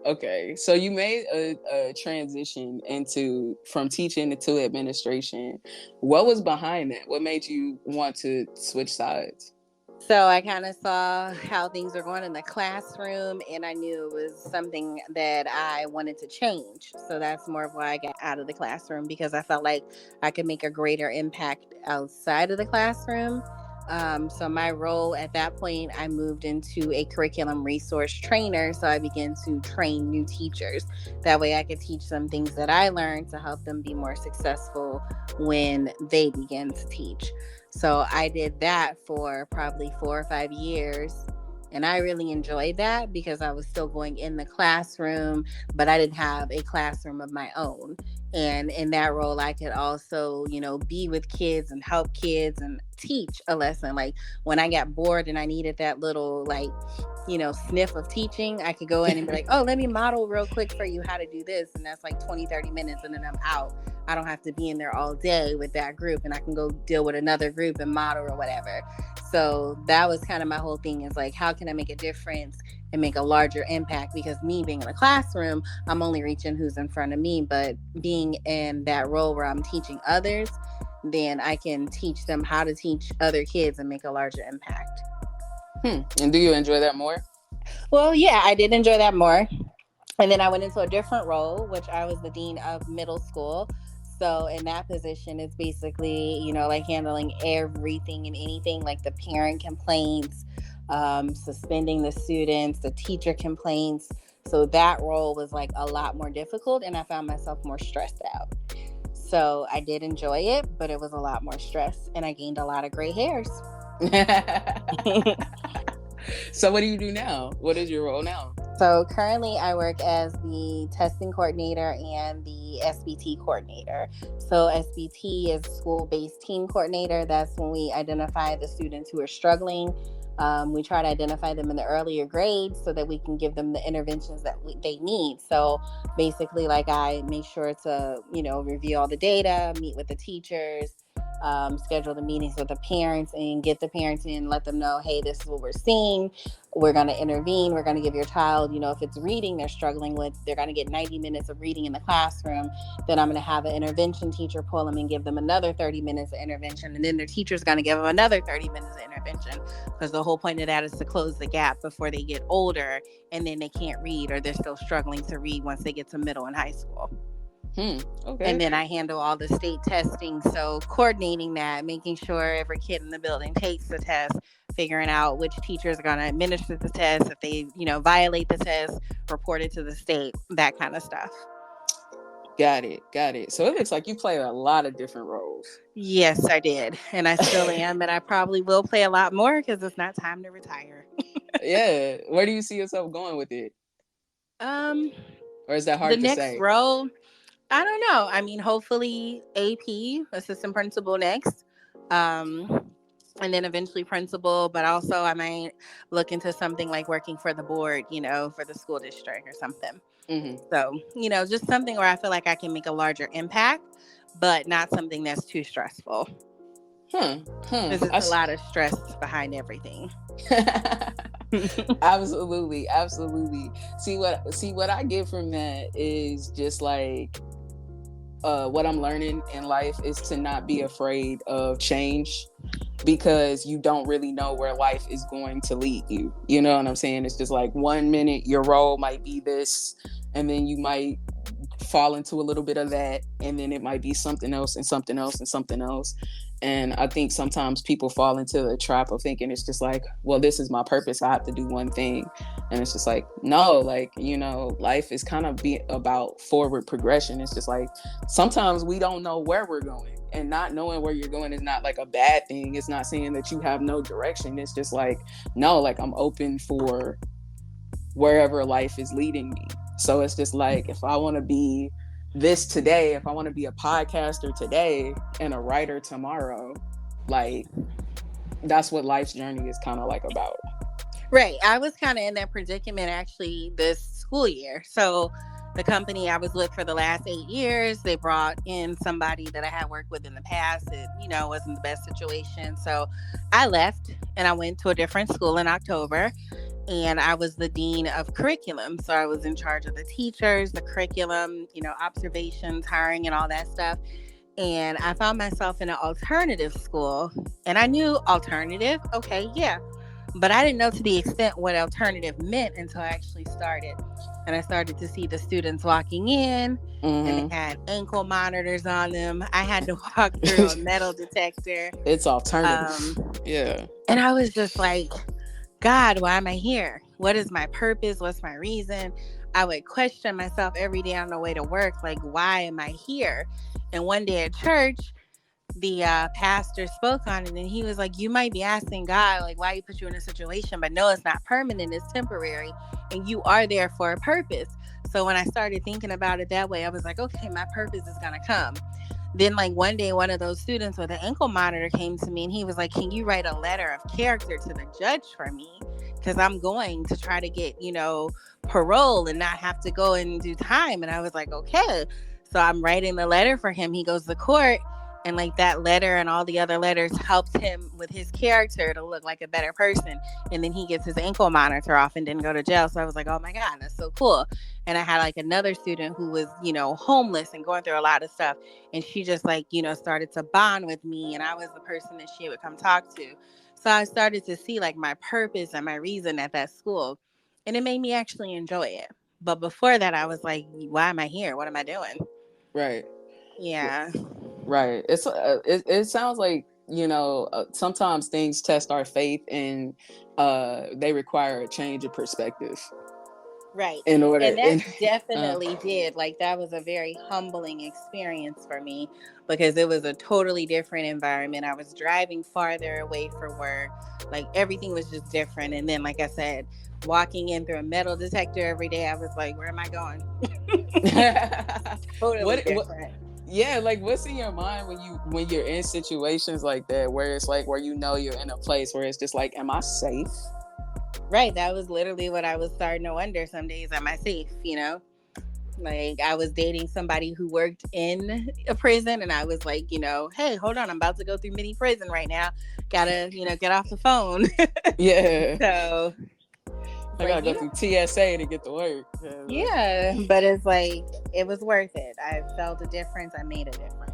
Okay. So you made a transition from teaching into administration. What was behind that? What made you want to switch sides? So I kind of saw how things were going in the classroom, and I knew it was something that I wanted to change. So that's more of why I got out of the classroom, because I felt like I could make a greater impact outside of the classroom. So my role at that point, I moved into a curriculum resource trainer. So I began to train new teachers. That way I could teach them things that I learned to help them be more successful when they begin to teach. So I did that for probably 4 or 5 years. And I really enjoyed that because I was still going in the classroom, but I didn't have a classroom of my own. And in that role, I could also, be with kids and help kids and teach a lesson. Like when I got bored and I needed that little, sniff of teaching, I could go in and be like, oh, let me model real quick for you how to do this. And that's like 20, 30 minutes. And then I'm out. I don't have to be in there all day with that group, and I can go deal with another group and model or whatever. So that was kind of my whole thing, is like, how can I make a difference and make a larger impact? Because me being in the classroom, I'm only reaching who's in front of me, but being in that role where I'm teaching others, then I can teach them how to teach other kids and make a larger impact. And do you enjoy that more? Well, yeah, I did enjoy that more. And then I went into a different role, which I was the dean of middle school. So in that position, it's basically, like handling everything and anything, like the parent complaints, suspending the students, the teacher complaints. So that role was like a lot more difficult, and I found myself more stressed out. So I did enjoy it, but it was a lot more stress, and I gained a lot of gray hairs. So what do you do now? What is your role now? So currently I work as the testing coordinator and the SBT coordinator. So SBT is school-based team coordinator. That's when we identify the students who are struggling. We try to identify them in the earlier grades so that we can give them the interventions that they need. So basically, like, I make sure to, review all the data, meet with the teachers, schedule the meetings with the parents, and get the parents in, let them know, hey, this is what we're seeing. We're going to intervene. We're going to give your child, if it's reading they're struggling with, they're going to get 90 minutes of reading in the classroom. Then I'm going to have an intervention teacher pull them and give them another 30 minutes of intervention. And then their teacher's going to give them another 30 minutes of intervention, because the whole point of that is to close the gap before they get older and then they can't read, or they're still struggling to read once they get to middle and high school. Okay. And then I handle all the state testing. So coordinating that, making sure every kid in the building takes the test, figuring out which teachers are going to administer the test. If they, violate the test, report it to the state, that kind of stuff. Got it. So it looks like you play a lot of different roles. Yes, I did. And I still am. And I probably will play a lot more because it's not time to retire. Yeah. Where do you see yourself going with it? Or is that hard to say? The next role, I don't know. I mean, hopefully AP, assistant principal next. And then eventually principal, but also I might look into something like working for the board, for the school district or something. Mm-hmm. So, just something where I feel like I can make a larger impact, but not something that's too stressful. There's a lot of stress behind everything. Absolutely. See what I get from that is just like, what I'm learning in life is to not be afraid of change, because you don't really know where life is going to lead you. You know what I'm saying? It's just like 1 minute your role might be this, and then you might fall into a little bit of that, and then it might be something else and something else and something else. And I think sometimes people fall into the trap of thinking it's just like, well, this is my purpose, I have to do one thing. And it's just like, no, like, life is kind of about forward progression. It's just like, sometimes we don't know where we're going, and not knowing where you're going is not like a bad thing. It's not saying that you have no direction. It's just like, no, like, I'm open for wherever life is leading me. So it's just like, if I want to be this today, if I want to be a podcaster today and a writer tomorrow, like, that's what life's journey is kind of like about. Right. I was kind of in that predicament actually this school year. So the company I was with for the last 8 years, they brought in somebody that I had worked with in the past. It, wasn't the best situation. So I left and I went to a different school in October. and I was the dean of curriculum. So I was in charge of the teachers, the curriculum, observations, hiring, and all that stuff. And I found myself in an alternative school, and I knew alternative. Okay, yeah. But I didn't know to the extent what alternative meant until I actually started. And I started to see the students walking in, and they Mm-hmm. had ankle monitors on them. I had to walk through a metal detector. It's alternative. Um, Yeah. and I was just like, God, why am I here? What is my purpose? What's my reason? I would question myself every day on the way to work, like, why am I here? And one day at church, the pastor spoke on it, and he was like, you might be asking God, like, why he put you in a situation, but no, it's not permanent, it's temporary, and you are there for a purpose. So when I started thinking about it that way, I was like, okay, my purpose is gonna come. Then, like, one day, one of those students with an ankle monitor came to me, and he was like, can you write a letter of character to the judge for me? Because I'm going to try to get, parole and not have to go and do time. And I was like, okay. So I'm writing the letter for him. He goes to court, and like that letter and all the other letters helped him with his character to look like a better person. And then he gets his ankle monitor off and didn't go to jail. So I was like, oh my God, that's so cool. And I had like another student who was, homeless and going through a lot of stuff. And she just like, started to bond with me. And I was the person that she would come talk to. So I started to see like my purpose and my reason at that school. And it made me actually enjoy it. But before that, I was like, why am I here? What am I doing? Right. Yeah. Right. It sounds like, sometimes things test our faith, and they require a change of perspective Right. in order And that in definitely did. Like, that was a very humbling experience for me because it was a totally different environment. I was driving farther away for work. Like, everything was just different. And then, like I said, walking in through a metal detector every day, I was like, where am I going? Totally what different. yeah, like what's in your mind when you're in situations like that, where it's like where you're in a place where it's just like, am I safe? Right. That was literally what I was starting to wonder some days. Am I safe? Like, I was dating somebody who worked in a prison, and I was like, hey, hold on, I'm about to go through mini prison right now. Gotta, get off the phone. Yeah. So it's I like, gotta go through TSA to get to work. yeah, but it's like, it was worth it. I felt a difference. I made a difference.